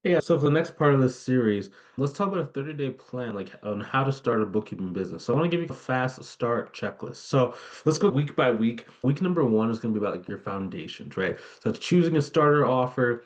Yeah, so for the next part of this series, let's talk about a 30-day plan, like on how to start a bookkeeping business. So I want to give you a fast start checklist. So let's go week by week. Week number one is going to be about like your foundations, right? So it's choosing a starter offer.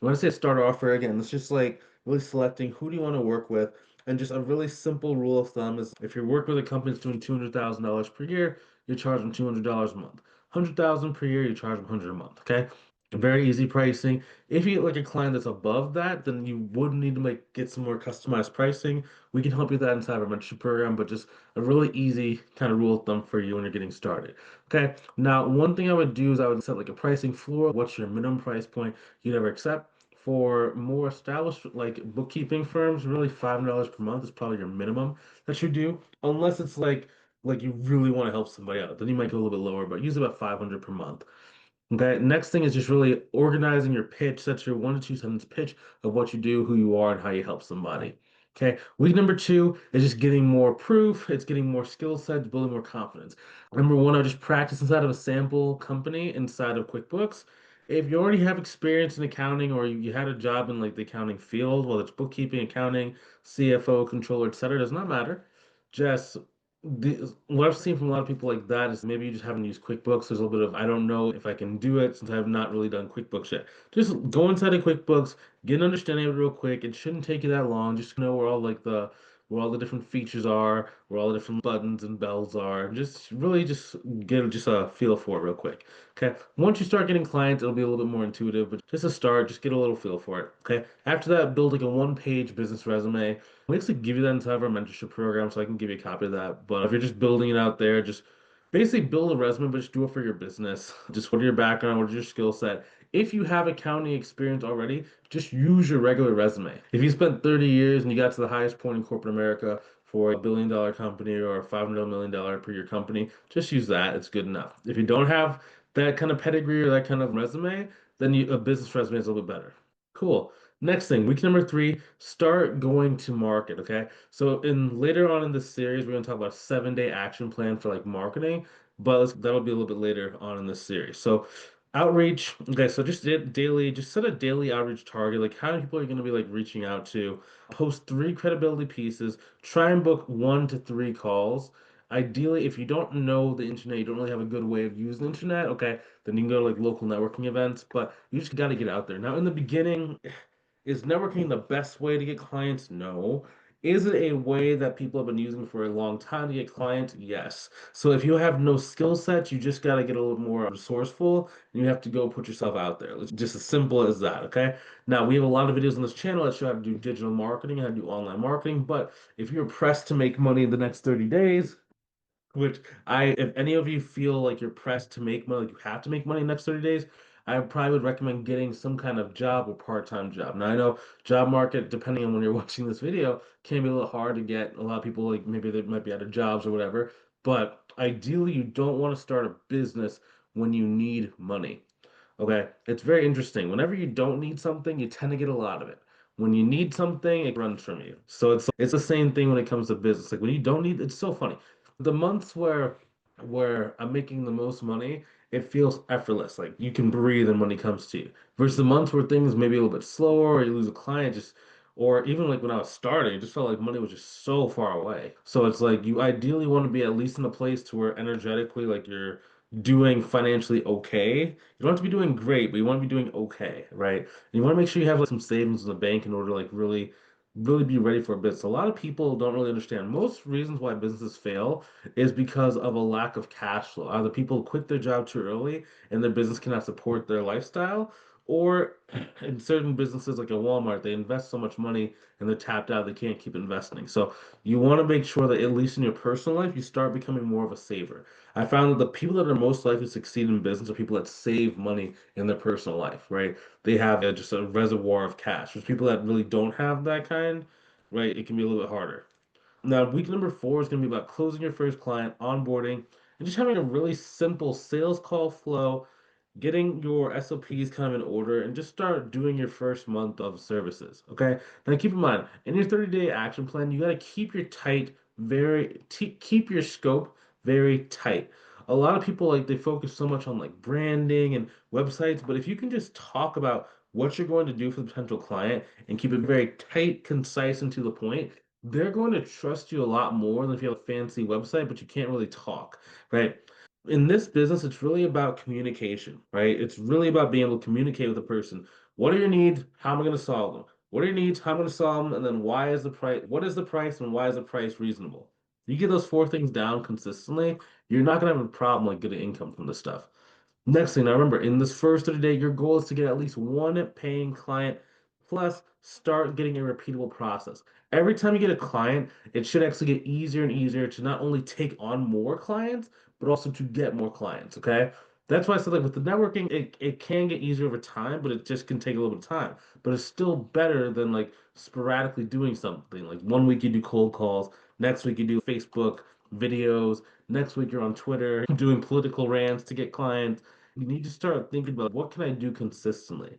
When I say starter offer, again, it's just like really selecting who do you want to work with. And just a really simple rule of thumb is if you're working with a company that's doing $200,000 per year, you charge them $200 a month. 100,000 per year, you charge them 100 a month. Okay, very easy pricing. If you get like a client that's above that, then you would need to get some more customized pricing. We can help you with that inside our mentorship program, but just a really easy kind of rule of thumb for you when you're getting started. Okay. Now, one thing I would do is I would set like a pricing floor. What's your minimum price point you'd ever accept? For more established like bookkeeping firms, really $500 per month is probably your minimum that you do, unless it's like you really want to help somebody out. Then you might go a little bit lower, but use about 500 per month. Okay, next thing is just really organizing your pitch. That's your 1 to 2 sentence pitch of what you do, who you are, and how you help somebody. Okay, week number two is just getting more proof. It's getting more skill sets, building more confidence. Number one, I just practice inside of a sample company inside of QuickBooks. If you already have experience in accounting or you had a job in like the accounting field, whether it's bookkeeping, accounting, CFO, controller, etc., does not matter. Just what I've seen from a lot of people like that is maybe you just haven't used QuickBooks. There's a little bit of I don't know if I can do it since I have not really done QuickBooks yet. Just go inside of QuickBooks, get an understanding of it real quick. It shouldn't take you that long. Just know where all the different features are, where all the different buttons and bells are. Just really just get just a feel for it real quick. Okay. Once you start getting clients, it'll be a little bit more intuitive, but just a start, just get a little feel for it. Okay. After that, build like a one-page business resume. We actually give you that inside of our mentorship program, so I can give you a copy of that. But if you're just building it out there, just basically build a resume, but just do it for your business. Just what are your background, what is your skill set? If you have accounting experience already, just use your regular resume. If you spent 30 years and you got to the highest point in corporate America for a $1 billion company or a $500 million per year company, just use that. It's good enough. If you don't have that kind of pedigree or that kind of resume, then a business resume is a little bit better. Cool. Next thing, week number three, start going to market. Okay. So in later on in this series, we're gonna talk about a 7-day action plan for like marketing, but that'll be a little bit later on in this series. So outreach. Okay, so just daily, just set a daily outreach target. Like how many people are you gonna be like reaching out to? Post 3 credibility pieces. Try and book 1 to 3 calls. Ideally, if you don't know the internet, you don't really have a good way of using the internet, okay, then you can go to like local networking events, but you just got to get out there. Now, in the beginning, is networking the best way to get clients? No. Is it a way that people have been using for a long time to get clients? Yes. So if you have no skill set, you just got to get a little more resourceful and you have to go put yourself out there. It's just as simple as that, okay? Now, we have a lot of videos on this channel that show how to do digital marketing, how to do online marketing, but if you're pressed to make money in the next 30 days, which if any of you feel like you're pressed to make money, like you have to make money in the next 30 days, I probably would recommend getting some kind of job or part-time job. Now, I know job market, depending on when you're watching this video, can be a little hard to get. A lot of people, like maybe they might be out of jobs or whatever, but ideally, you don't want to start a business when you need money. Okay, it's very interesting. Whenever you don't need something, you tend to get a lot of it. When you need something, it runs from you. So it's the same thing when it comes to business. Like when you don't need, it's so funny. The months where I'm making the most money, it feels effortless. Like you can breathe and money comes to you. Versus the months where things maybe a little bit slower, or you lose a client, just or even like when I was starting, it just felt like money was just so far away. So it's like you ideally want to be at least in a place to where energetically, like you're doing financially okay. You don't have to be doing great, but you want to be doing okay, right? And you want to make sure you have like some savings in the bank in order to like really be ready for a business. A lot of people don't really understand. Most reasons why businesses fail is because of a lack of cash flow. Either people quit their job too early and their business cannot support their lifestyle, or in certain businesses like a Walmart, they invest so much money and they're tapped out, they can't keep investing. So you want to make sure that at least in your personal life, you start becoming more of a saver. I found that the people that are most likely to succeed in business are people that save money in their personal life, right? They have just a reservoir of cash. There's people that really don't have that kind, right? It can be a little bit harder. Now, week number four is going to be about closing your first client, onboarding, and just having a really simple sales call flow, getting your SOPs kind of in order, and just start doing your first month of services. Okay. Now, keep in mind, in your 30-day action plan, you got to keep your keep your scope very tight. A lot of people like they focus so much on like branding and websites, but if you can just talk about what you're going to do for the potential client and keep it very tight, concise, and to the point, they're going to trust you a lot more than if you have a fancy website, but you can't really talk, right? In this business, it's really about communication, right? It's really about being able to communicate with a person. What are your needs? How am I going to solve them? What are your needs? How am I going to solve them? And then why is the price? What is the price? And why is the price reasonable? You get those four things down consistently, you're not going to have a problem like getting income from this stuff. Next thing, now remember, in this first 30 day, your goal is to get at least one paying client, plus start getting a repeatable process. Every time you get a client, it should actually get easier and easier to not only take on more clients, but also to get more clients. Okay. That's why I said like with the networking, it can get easier over time, but it just can take a little bit of time. But it's still better than like sporadically doing something. Like one week you do cold calls, next week you do Facebook videos, next week you're on Twitter doing political rants to get clients. You need to start thinking about what can I do consistently.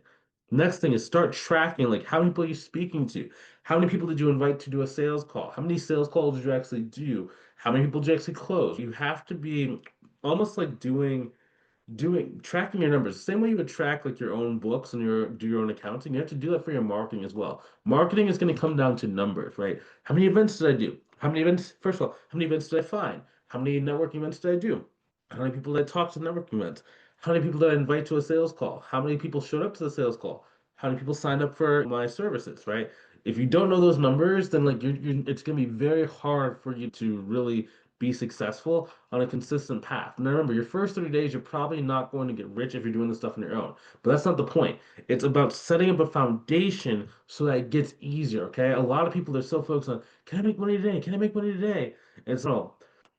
Next thing is start tracking like how many people are you speaking to? How many people did you invite to do a sales call? How many sales calls did you actually do? How many people did you actually close? You have to be almost like doing tracking your numbers. The same way you would track like your own books and your do your own accounting, you have to do that for your marketing as well. Marketing is going to come down to numbers, right? How many events did I do? How many events, first of all, how many events did I find? How many networking events did I do? How many people did I talk to networking events? How many people did I invite to a sales call? How many people showed up to the sales call? How many people signed up for my services, right? If you don't know those numbers, then like it's going to be very hard for you to really be successful on a consistent path. Now remember, your first 30 days, you're probably not going to get rich if you're doing this stuff on your own. But that's not the point. It's about setting up a foundation so that it gets easier, okay? A lot of people are so focused on, can I make money today? Can I make money today? And so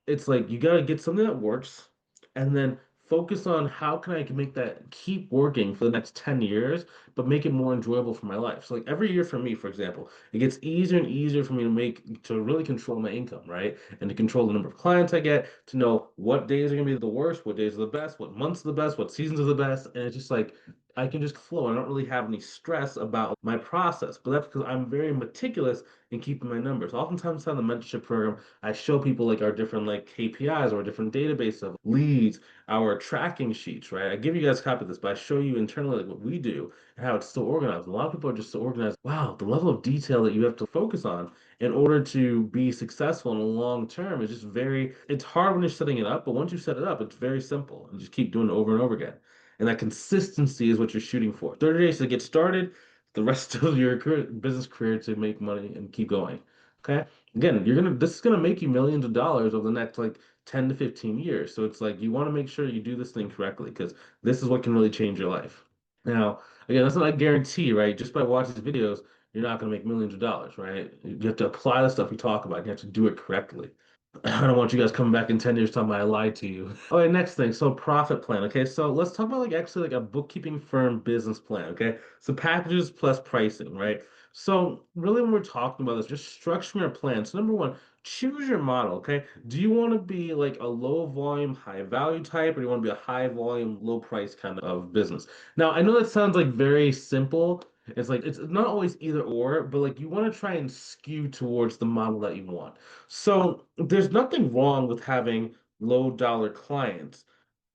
it's like you got to get something that works and then focus on how can I make that keep working for the next 10 years, but make it more enjoyable for my life. So like every year for me, for example, it gets easier and easier for me to really control my income, right? And to control the number of clients I get, to know what days are gonna be the worst, what days are the best, what months are the best, what seasons are the best. And it's just like I can just flow. I don't really have any stress about my process. But that's because I'm very meticulous in keeping my numbers. Oftentimes on the mentorship program, I show people like our different like KPIs or different database of leads, our tracking sheets, right? I give you guys a copy of this, but I show you internally like what we do and how it's so organized. A lot of people are just so organized. Wow, the level of detail that you have to focus on in order to be successful in the long term is just it's hard when you're setting it up, but once you set it up, it's very simple and just keep doing it over and over again. And that consistency is what you're shooting for. 30 days to get started, the rest of your business career to make money and keep going. Okay. Again, this is gonna make you millions of dollars over the next like 10 to 15 years. So it's like you want to make sure you do this thing correctly because this is what can really change your life. Now, again, that's not a guarantee, right? Just by watching these videos, you're not gonna make millions of dollars, right? You have to apply the stuff we talk about. You have to do it correctly. I don't want you guys coming back in 10 years talking about I lied to you. Okay, next thing. So profit plan. Okay, so let's talk about like actually like a bookkeeping firm business plan. Okay, so packages plus pricing, right? So really when we're talking about this, just structuring your plan. So number one, choose your model. Okay, do you want to be like a low volume, high value type, or do you want to be a high volume, low price kind of business? Now I know that sounds like very simple. It's like it's not always either or, but like you want to try and skew towards the model that you want. So there's nothing wrong with having low dollar clients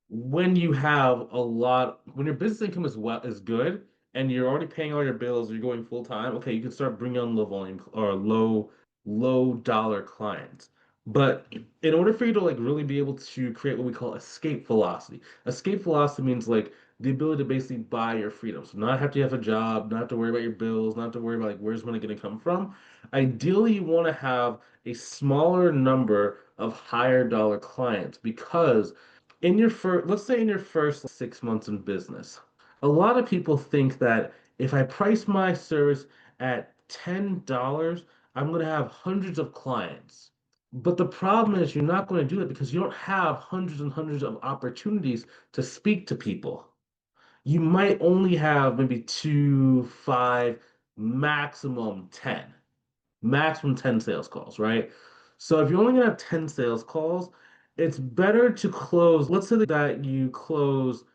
when you have when your business income is good and you're already paying all your bills, you're going full time, okay, you can start bringing on low volume or low dollar clients. But in order for you to like really be able to create what we call escape velocity means like the ability to basically buy your freedom. So not have to have a job, not have to worry about your bills, not have to worry about like where's money going to come from. Ideally, you want to have a smaller number of higher dollar clients because in your first, let's say in your first 6 months in business, a lot of people think that if I price my service at $10, I'm going to have hundreds of clients. But the problem is you're not going to do it because you don't have hundreds and hundreds of opportunities to speak to people. You might only have maybe two, five, maximum 10 sales calls, right? So if you're only gonna have 10 sales calls, it's better to close, let's say that you close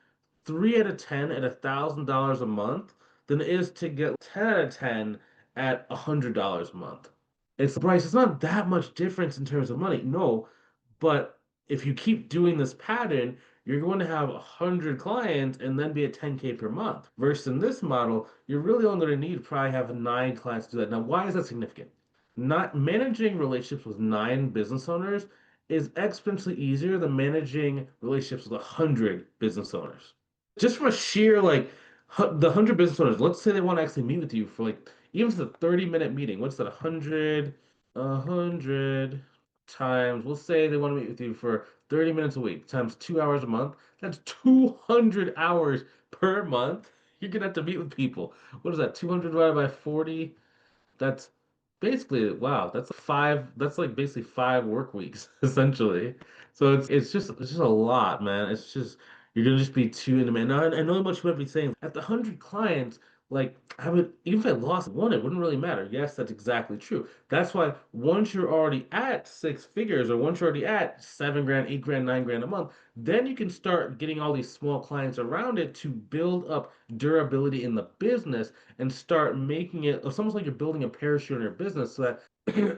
3 out of 10 at $1,000 a month than it is to get 10 out of 10 at $100 a month. It's Bryce, it's not that much difference in terms of money. No, but if you keep doing this pattern, you're going to have 100 clients and then be at 10K per month. Versus in this model, you're really only going to need to probably have 9 clients to do that. Now, why is that significant? Not managing relationships with 9 business owners is exponentially easier than managing relationships with 100 business owners. Just from a sheer the 100 business owners, let's say they want to actually meet with you for like even if it's a 30-minute meeting. What's that? 100 times. We'll say they want to meet with you for 30 minutes a week times 2 hours a month. That's 200 hours per month. You're gonna have to meet with people. What is that? 200 divided by 40? That's basically wow. That's like basically 5 work weeks essentially. So it's just a lot, man. It's just you're gonna just be too in demand. Now, I know how much you might be saying at the 100 clients. Like I would, even if I lost one, it wouldn't really matter. Yes, that's exactly true. That's why once you're already at 6 figures, or once you're already at 7 grand, 8 grand, 9 grand a month, then you can start getting all these small clients around it to build up durability in the business and start making it's almost like you're building a parachute in your business so that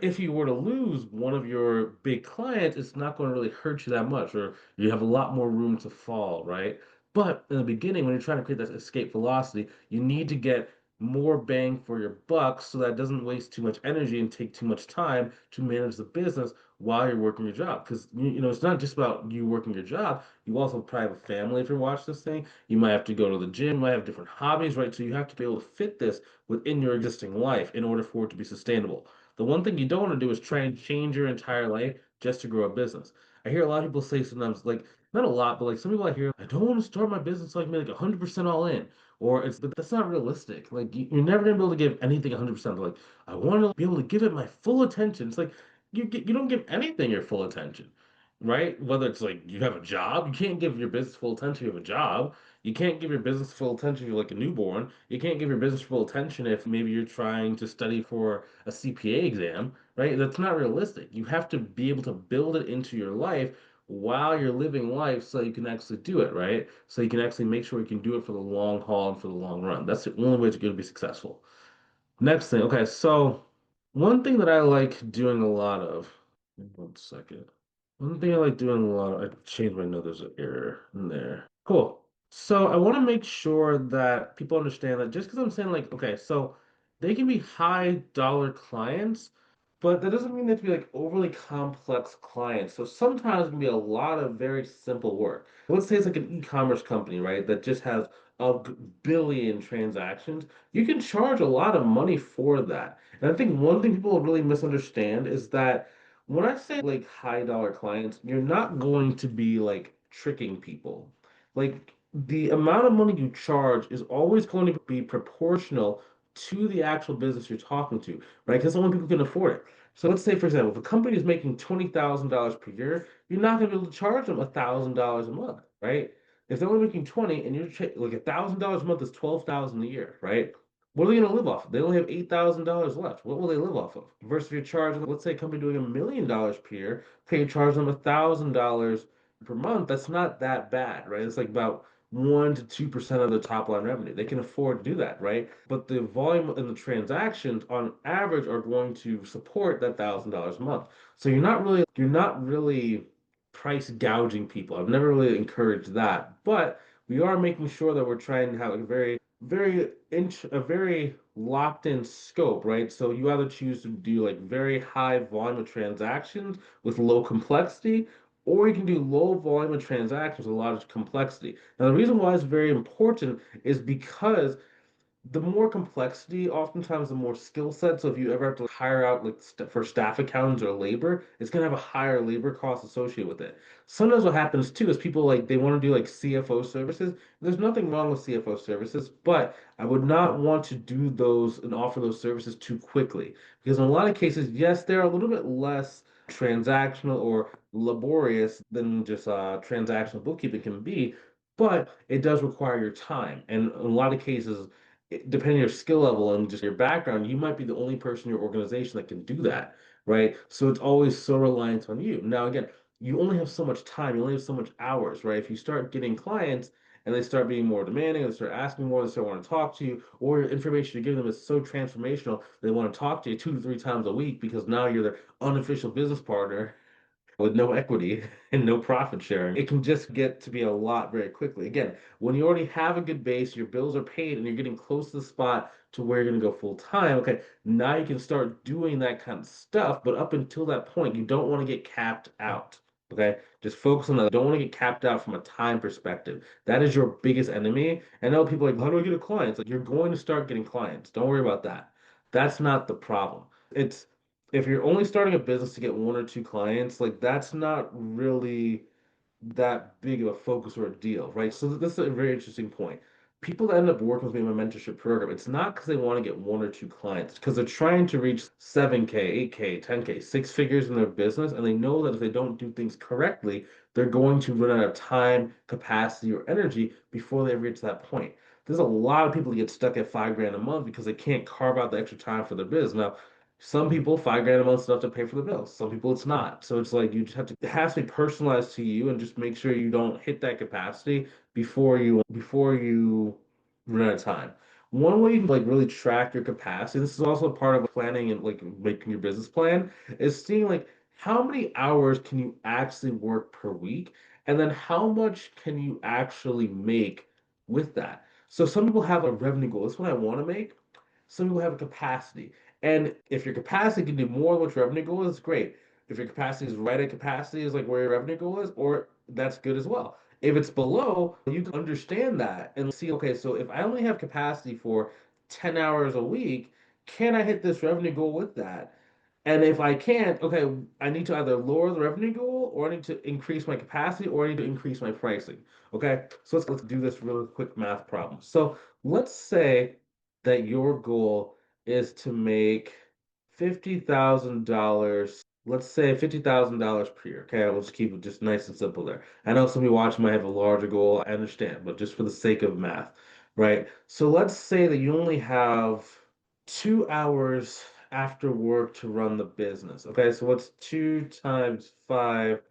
if you were to lose one of your big clients, it's not going to really hurt you that much, or you have a lot more room to fall, right? But in the beginning, when you're trying to create that escape velocity, you need to get more bang for your buck so that it doesn't waste too much energy and take too much time to manage the business while you're working your job. Because it's not just about you working your job. You also probably have a family if you're watching this thing. You might have to go to the gym, you might have different hobbies, right? So you have to be able to fit this within your existing life in order for it to be sustainable. The one thing you don't want to do is try and change your entire life just to grow a business. I hear a lot of people say sometimes, like, not a lot, but like some people I hear, I don't want to start my business so I can be like 100% all in. But that's not realistic. Like, you're never gonna be able to give anything 100%. Like, I want to be able to give it my full attention. It's like, you don't give anything your full attention, right? Whether it's like you have a job, you can't give your business full attention if you have a job. You can't give your business full attention if you're like a newborn. You can't give your business full attention if maybe you're trying to study for a CPA exam, right? That's not realistic. You have to be able to build it into your life while you're living life so you can actually do it, right? So you can actually make sure you can do it for the long haul and for the long run. That's the only way to be successful. Next thing, okay, so one thing that I like doing a lot of, 1 second. One thing I like doing a lot of, I changed my note, there's an error in there. Cool. So I want to make sure that people understand that just because I'm saying like, okay, so they can be high dollar clients, but that doesn't mean they have to be like overly complex clients. So sometimes it can be a lot of very simple work. Let's say it's like an e-commerce company, right, that just has billion transactions. You can charge a lot of money for that. And I think one thing people really misunderstand is that when I say like high dollar clients, you're not going to be like tricking people. Like the amount of money you charge is always going to be proportional to the actual business you're talking to, right? Because only people can afford it. So let's say, for example, if a company is making $20,000 per year, you're not going to be able to charge them $1,000 a month, right? If they're only making 20 and like $1,000 a month is 12,000 a year, right? What are they going to live off of? They only have $8,000 left. What will they live off of? Versus if you're charging, let's say a company doing $1 million per year, okay, you charge them $1,000 per month. That's not that bad, right? It's like about 1 to 2% of the top line revenue. They can afford to do that, right? But the volume and the transactions on average are going to support that $1,000 a month. So you're not really price gouging people. I've never really encouraged that, but we are making sure that we're trying to have a very locked in scope, right? So you either choose to do like very high volume of transactions with low complexity, or you can do low volume of transactions with a lot of complexity. Now, the reason why it's very important is because the more complexity, oftentimes the more skill set. So if you ever have to hire out like for staff accountants or labor, it's gonna have a higher labor cost associated with it. Sometimes what happens too is people like they want to do like CFO services. There's nothing wrong with CFO services, but I would not want to do those and offer those services too quickly because in a lot of cases, yes, they're a little bit less transactional or laborious than just transactional bookkeeping can be, but it does require your time. And in a lot of cases, depending on your skill level and just your background, you might be the only person in your organization that can do that, right? So it's always so reliant on you. Now, again, you only have so much time, you only have so much hours, right? If you start getting clients and they start being more demanding, they start asking more, they start wanting to talk to you, or your information you give them is so transformational, they want to talk to you 2 to 3 times a week because now you're their unofficial business partner. with no equity and no profit sharing, it can just get to be a lot very quickly. Again, when you already have a good base, your bills are paid, and you're getting close to the spot to where you're going to go full time, okay, now you can start doing that kind of stuff. But up until that point, you don't want to get capped out. Okay, just focus on that. Don't want to get capped out from a time perspective. That is your biggest enemy. I know people are like, how do I get a client? It's like you're going to start getting clients. Don't worry about that. That's not the problem. It's if you're only starting a business to get one or two clients, like that's not really that big of a focus or a deal, right? So this is a very interesting point. People that end up working with me in my mentorship program, it's not because they want to get one or two clients, because they're trying to reach 7K, 8K, 10K, six figures in their business, and they know that if they don't do things correctly, they're going to run out of time, capacity, or energy before they reach that point. There's a lot of people that get stuck at 5 grand a month because they can't carve out the extra time for their business. Now, some people, 5 grand a month is enough to pay for the bills. Some people it's not. So it's like you just have to, it has to be personalized to you and just make sure you don't hit that capacity before you run out of time. One way you can like really track your capacity, this is also part of planning and like making your business plan, is seeing like how many hours can you actually work per week, and then how much can you actually make with that. So some people have a revenue goal. This is what I want to make. Some people have a capacity. And if your capacity can do more than what your revenue goal is, great. If your capacity is right at capacity is like where your revenue goal is, or that's good as well. If it's below, you can understand that and see, okay, so if I only have capacity for 10 hours a week, can I hit this revenue goal with that? And if I can't, okay, I need to either lower the revenue goal or I need to increase my capacity or I need to increase my pricing. Okay, so let's do this really quick math problem. So let's say that your goal is to make $50,000. Let's say $50,000 per year. Okay, we'll just keep it just nice and simple there. I know some of you watching might have a larger goal. I understand, but just for the sake of math, right? So let's say that you only have 2 hours after work to run the business. Okay, so what's 2 times 5?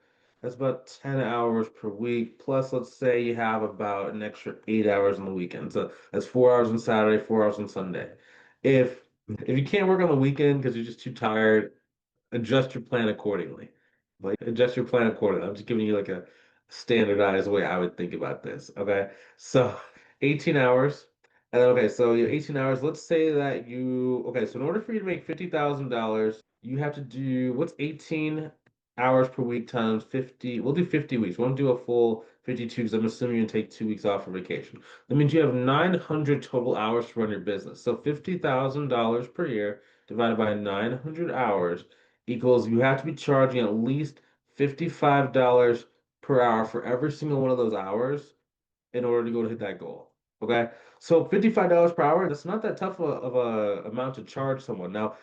That's about 10 hours per week. Plus, let's say you have about an extra 8 hours on the weekend. So that's 4 hours on Saturday, 4 hours on Sunday. If you can't work on the weekend because you're just too tired, adjust your plan accordingly. Like adjust your plan accordingly. I'm just giving you like a standardized way I would think about this. Okay. So 18 hours. And then okay, so you have 18 hours. Let's say that you okay, so in order for you to make $50,000, you have to do what's 18 hours per week times 50. We'll do 50 weeks. We won't do a full 52 because I'm assuming you take 2 weeks off for vacation. That means you have 900 total hours to run your business. So $50,000 per year divided by 900 hours equals you have to be charging at least $55 per hour for every single one of those hours in order to go to hit that goal. Okay. So $55 per hour, that's not that tough of a amount to charge someone. Now,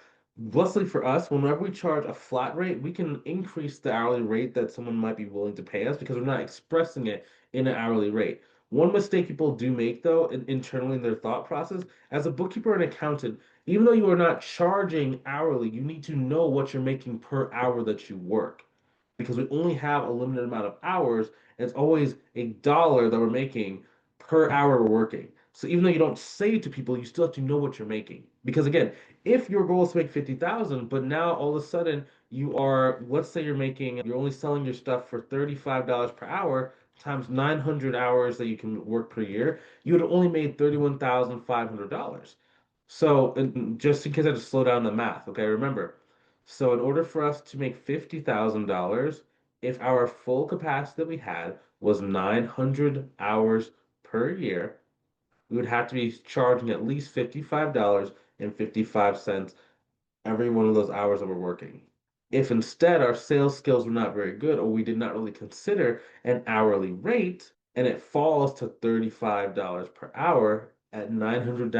luckily for us, whenever we charge a flat rate, we can increase the hourly rate that someone might be willing to pay us because we're not expressing it in an hourly rate. One mistake people do make, though, internally in their thought process, as a bookkeeper and accountant, even though you are not charging hourly, you need to know what you're making per hour that you work because we only have a limited amount of hours, and it's always $1 that we're making per hour we're working. So even though you don't say it to people, you still have to know what you're making. Because again, if your goal is to make 50,000, but now all of a sudden you are, let's say you're only selling your stuff for $35 per hour times 900 hours that you can work per year, you would have only made $31,500. So, and just in case I just slow down the math, okay, remember. So, in order for us to make $50,000, if our full capacity that we had was 900 hours per year, we would have to be charging at least $55.55 every one of those hours that we're working. If instead our sales skills were not very good, or we did not really consider an hourly rate, and it falls to $35 per hour at 900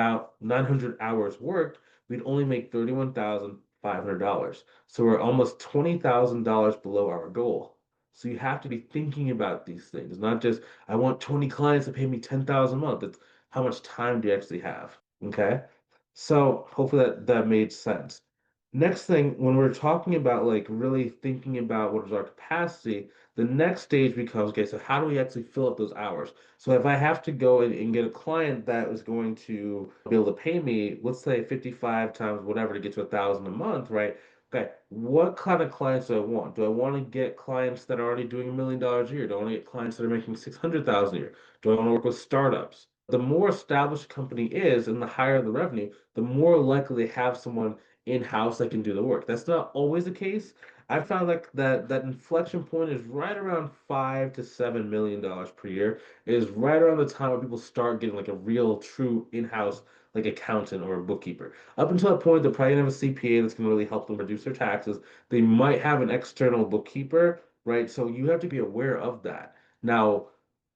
hours worked, we'd only make $31,500. So we're almost $20,000 below our goal. So you have to be thinking about these things, not just, I want 20 clients to pay me 10,000 a month. It's how much time do you actually have? Okay. So hopefully that made sense. Next thing, when we're talking about like really thinking about what is our capacity, the next stage becomes, okay, so how do we actually fill up those hours? So if I have to go and get a client that is going to be able to pay me, let's say 55 times whatever to get to 1,000 a month, right? Okay, what kind of clients do I want? Do I want to get clients that are already doing $1 million a year? Do I want to get clients that are making 600,000 a year? Do I want to work with startups? The more established a company is and the higher the revenue, the more likely they have someone in-house that can do the work. That's not always the case. I found like that inflection point is right around $5 to $7 million per year. It is right around the time where people start getting like a real true in-house like accountant or a bookkeeper. Up until that point, they're probably gonna have a CPA that's gonna really help them reduce their taxes. They might have an external bookkeeper, right? So you have to be aware of that. Now,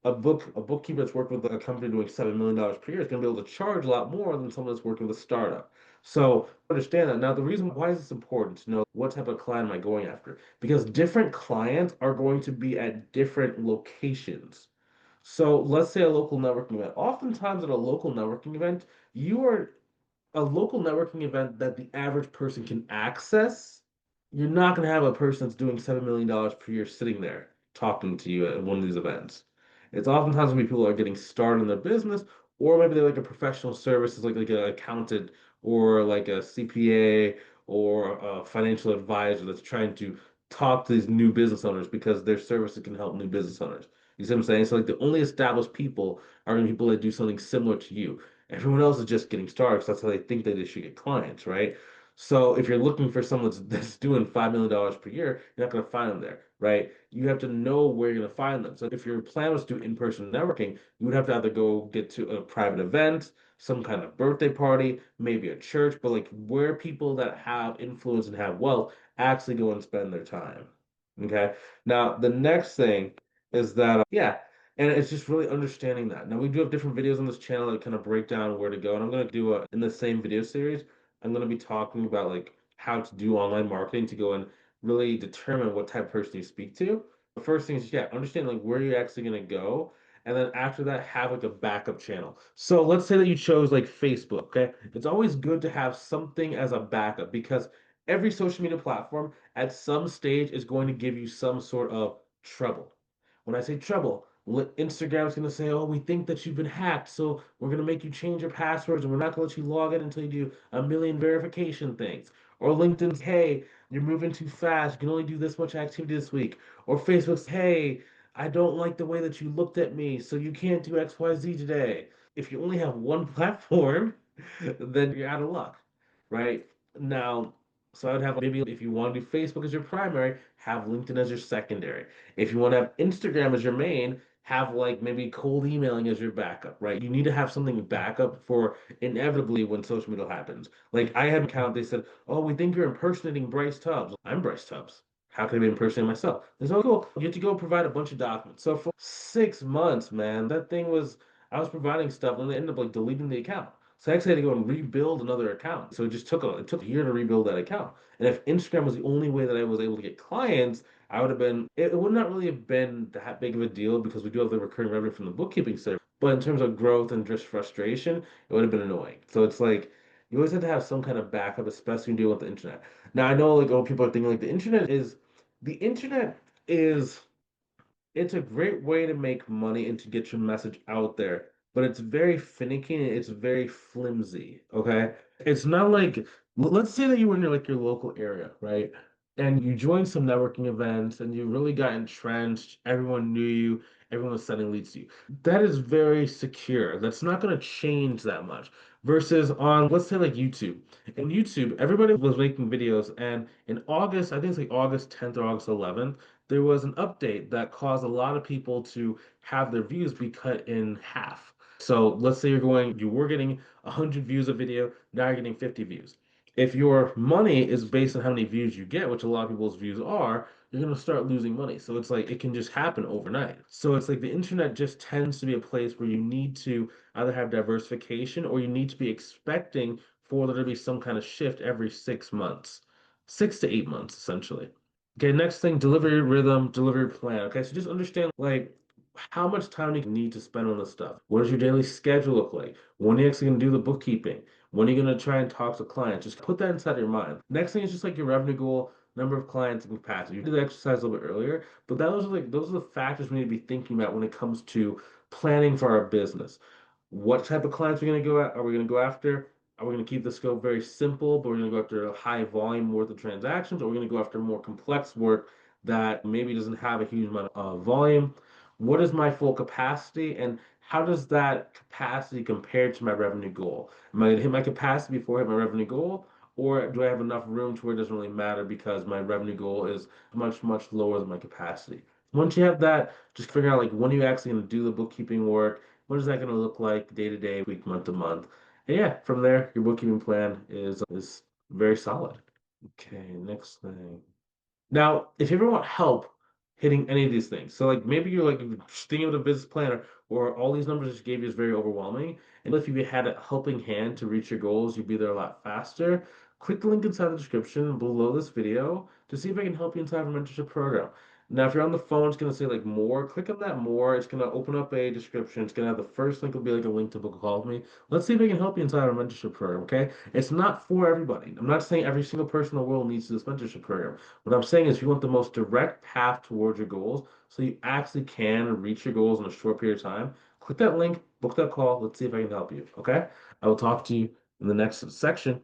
a bookkeeper that's working with a company doing $7 million per year is gonna be able to charge a lot more than someone that's working with a startup. So understand that. Now, the reason why is this important to know what type of client am I going after? Because different clients are going to be at different locations. So let's say a local networking event. Oftentimes at a local networking event, you are a local networking event that the average person can access, you're not going to have a person that's doing $7 million per year sitting there talking to you at one of these events. It's oftentimes when people are getting started in their business, or maybe they're like a professional services, like an accountant or like a CPA or a financial advisor that's trying to talk to these new business owners because their services can help new business owners. You see what I'm saying? So like the only established people are going to be people that do something similar to you. Everyone else is just getting started, so that's how they think that they should get clients, right? So if you're looking for someone that's doing $5 million per year, you're not going to find them there, right? You have to know where you're going to find them. So if your plan was to do in-person networking, you would have to either go get to a private event, some kind of birthday party, maybe a church, but like where people that have influence and have wealth actually go and spend their time. Okay. Now, the next thing is that, yeah, and it's just really understanding that. Now we do have different videos on this channel that kind of break down where to go, and I'm gonna do a in the same video series. I'm gonna be talking about like how to do online marketing to go and really determine what type of person you speak to. The first thing is yeah, understand like where you're actually gonna go, and then after that have like a backup channel. So let's say that you chose like Facebook, okay? It's always good to have something as a backup because every social media platform at some stage is going to give you some sort of trouble. When I say trouble, Instagram's going to say, oh, we think that you've been hacked, so we're going to make you change your passwords and we're not going to let you log in until you do a million verification things. Or LinkedIn's, hey, you're moving too fast. You can only do this much activity this week. Or Facebook's, hey, I don't like the way that you looked at me, so you can't do XYZ today. If you only have one platform, then you're out of luck, right? Now, so I would have maybe if you want to do Facebook as your primary, have LinkedIn as your secondary. If you want to have Instagram as your main, have like maybe cold emailing as your backup, right? You need to have something backup for inevitably when social media happens. Like I had an account, they said, oh, we think you're impersonating Bryce Tubbs. I'm Bryce Tubbs. How can I be impersonating myself? They said, oh, cool. You have to go provide a bunch of documents. So for 6 months, man, that thing was, I was providing stuff and they ended up like deleting the account. So I actually had to go and rebuild another account. So it took a year to rebuild that account. And if Instagram was the only way that I was able to get clients, I would have been, it would not really have been that big of a deal because we do have the recurring revenue from the bookkeeping service. But in terms of growth and just frustration, it would have been annoying. So it's like, you always have to have some kind of backup, especially when dealing with the internet. Now, I know like, oh, people are thinking like the internet is it's a great way to make money and to get your message out there, but it's very finicky and it's very flimsy. Okay. It's not like, let's say that you were in your local area, right? And you joined some networking events and you really got entrenched. Everyone knew you, everyone was sending leads to you. That is very secure. That's not going to change that much. Versus on, let's say like YouTube. In YouTube, everybody was making videos, and in August, I think it's like August 10th or August 11th there was an update that caused a lot of people to have their views be cut in half. So let's say you were getting 100 views a video, now you're getting 50 views. If your money is based on how many views you get, which a lot of people's views are, you're going to start losing money. So it's like it can just happen overnight. So it's like the internet just tends to be a place where you need to either have diversification or you need to be expecting for there to be some kind of shift every 6 months, 6 to 8 months, essentially. Okay, next thing, delivery rhythm, delivery plan. Okay, so just understand like how much time do you need to spend on this stuff. What does your daily schedule look like? When are you actually gonna do the bookkeeping? When are you gonna try and talk to clients? Just put that inside your mind. Next thing is just like your revenue goal, number of clients, and capacity. You did the exercise a little bit earlier, but those are the factors we need to be thinking about when it comes to planning for our business. What type of clients are we gonna go after? Are we going to keep the scope very simple, but we're going to go after a high volume worth of transactions, or we're going to go after more complex work that maybe doesn't have a huge amount of volume? What is my full capacity, and how does that capacity compare to my revenue goal? Am I going to hit my capacity before I hit my revenue goal, or do I have enough room to where it doesn't really matter because my revenue goal is much, much lower than my capacity? Once you have that, just figure out like when are you actually going to do the bookkeeping work? What is that going to look like day to day, week, month to month? And yeah, from there, your bookkeeping plan is very solid. Okay, next thing. Now, if you ever want help hitting any of these things, so like maybe you're like thinking of a business plan or all these numbers I just gave you is very overwhelming, and if you had a helping hand to reach your goals, you'd be there a lot faster. Click the link inside the description below this video to see if I can help you inside of a mentorship program. Now, if you're on the phone, it's gonna say like more. Click on that more. It's gonna open up a description. It's gonna have the first link will be like a link to book a call with me. Let's see if I can help you inside our mentorship program. Okay, it's not for everybody. I'm not saying every single person in the world needs this mentorship program. What I'm saying is you want the most direct path towards your goals so you actually can reach your goals in a short period of time. Click that link, book that call. Let's see if I can help you. Okay? I will talk to you in the next section.